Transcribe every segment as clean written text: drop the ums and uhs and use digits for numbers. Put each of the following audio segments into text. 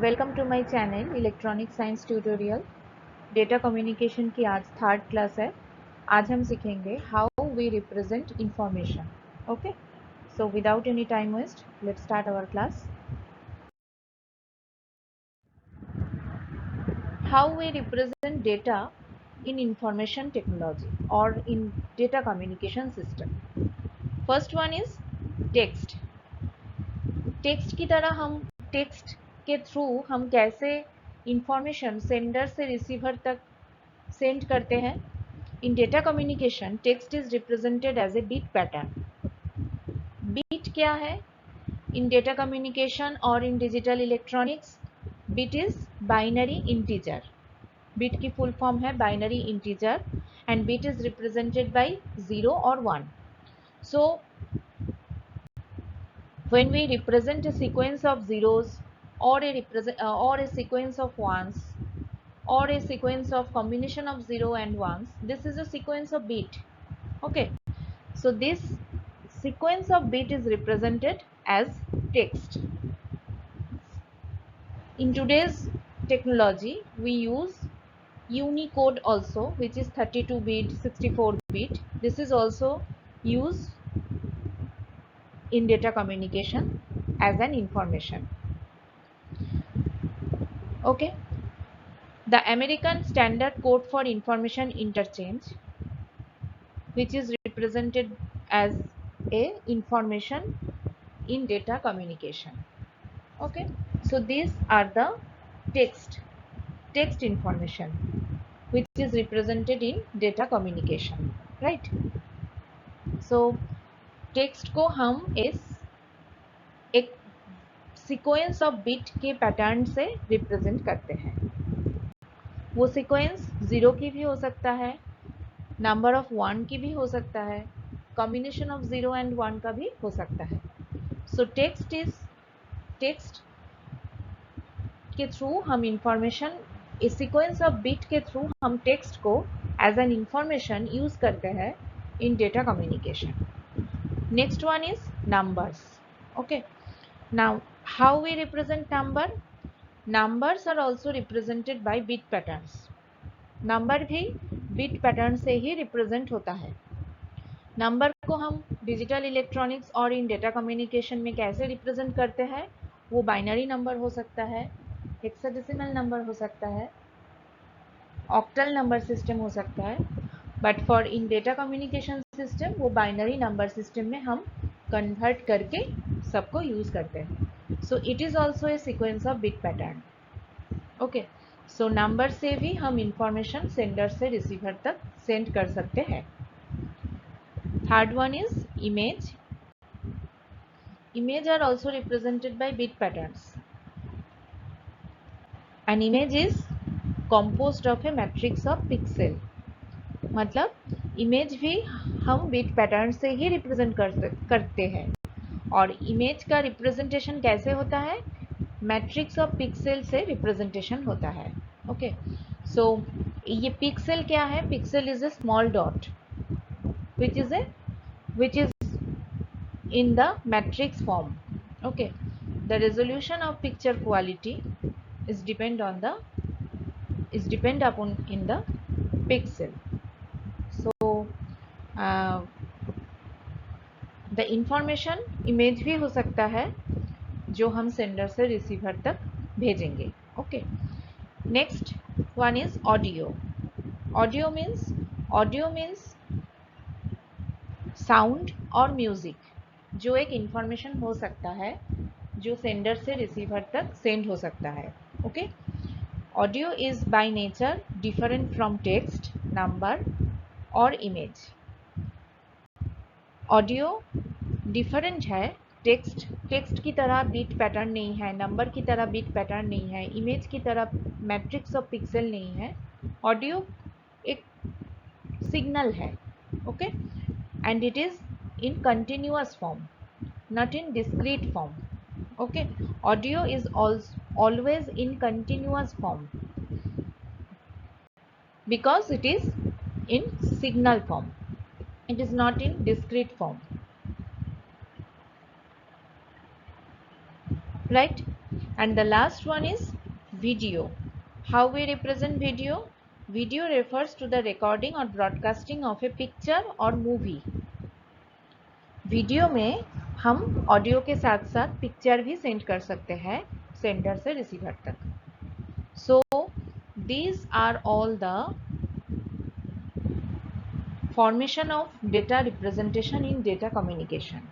Welcome to my channel electronic science tutorial. Data communication की आज third class है। आज हम सीखेंगे how we represent information. Okay, so without any time waste let's start our class. How we represent data in information technology और in data communication system. First one is text. Text की तरह हम text के through हम कैसे information sender से receiver तक send करते हैं। In data communication text is represented as a bit pattern. Bit क्या है इन डेटा कम्युनिकेशन और in digital electronics? Bit is binary integer. Bit की फुल फॉर्म है binary integer and bit is represented by 0 और 1. So when we represent a sequence of zeros or a sequence of ones or a sequence of combination of 0 and 1s, this is a sequence of bit. Okay, so this sequence of bit is represented as text. In today's technology we use Unicode also, which is 32 bit 64 bit. This is also used in data communication as an information. Okay, the American Standard Code for Information Interchange, which is represented as a information in data communication. Okay, so these are the text information which is represented in data communication, right? So text को हम एक sequence of bit के pattern से represent करते हैं। वो sequence 0 की भी हो सकता है, नंबर ऑफ 1 की भी हो सकता है, कॉम्बिनेशन ऑफ 0 एंड 1 का भी हो सकता है। सो टेक्स्ट के थ्रू हम इंफॉर्मेशन, इस सीक्वेंस ऑफ बिट के थ्रू हम टेक्स्ट को एज एन इंफॉर्मेशन यूज करते हैं in data communication. Next one is numbers. Okay, now how we represent number? Numbers are also represented by bit patterns. Number भी bit pattern से ही represent होता है। नंबर को हम डिजिटल इलेक्ट्रॉनिक्स और इन डेटा कम्युनिकेशन में कैसे रिप्रेजेंट करते हैं? वो बाइनरी नंबर हो सकता है, हेक्साडेसिमल नंबर हो सकता है, ऑक्टल नंबर सिस्टम हो सकता है, but for in data communication system वो बाइनरी नंबर सिस्टम में हम कन्वर्ट करके सबको यूज करते हैं। So it is also a sequence of bit pattern. Okay, so number से भी हम इंफॉर्मेशन सेंडर से रिसीवर तक सेंड कर सकते हैं। Third one is image. Image are also represented by bit patterns. An image is composed of a matrix of pixel. मतलब image भी हम बिट पैटर्न से ही रिप्रेजेंट करते हैं। और इमेज का रिप्रेजेंटेशन कैसे होता है? मैट्रिक्स ऑफ पिक्सल से रिप्रेजेंटेशन होता है। ओके, सो ये पिक्सल क्या है? Pixel is a small dot which is in the matrix form. Okay, the resolution of picture quality is depend upon in the pixel. So the information image भी हो सकता है जो हम सेंडर से रिसीवर तक भेजेंगे। Okay, next one is audio. Audio means sound और म्यूजिक, जो एक इंफॉर्मेशन हो सकता है जो सेंडर से रिसीवर तक सेंड हो सकता है। Okay, audio is by nature different from text, number और इमेज। ऑडियो डिफरेंट है, टेक्स्ट की तरह बीट पैटर्न नहीं है, नंबर की तरह बीट पैटर्न नहीं है, इमेज की तरह मैट्रिक्स ऑफ पिक्सल नहीं है। ऑडियो एक सिग्नल है। Okay, and it is in continuous form, not in discrete form. Okay, audio is always in continuous form because it is in signal form. It is not in discrete form, right? And the last one is video. How we represent video? Video refers to the recording or broadcasting of a picture or movie. Video में हम audio के साथ साथ picture भी send कर सकते हैं sender से रिसीवर तक. So these are all the formation of data representation in data communication.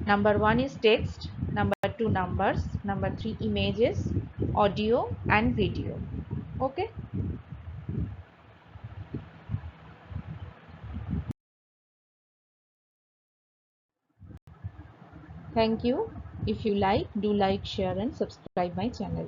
Number 1 is text, number 2 numbers, number 3 images, audio and video. Okay. Thank you. If you like, do like, share and subscribe my channel.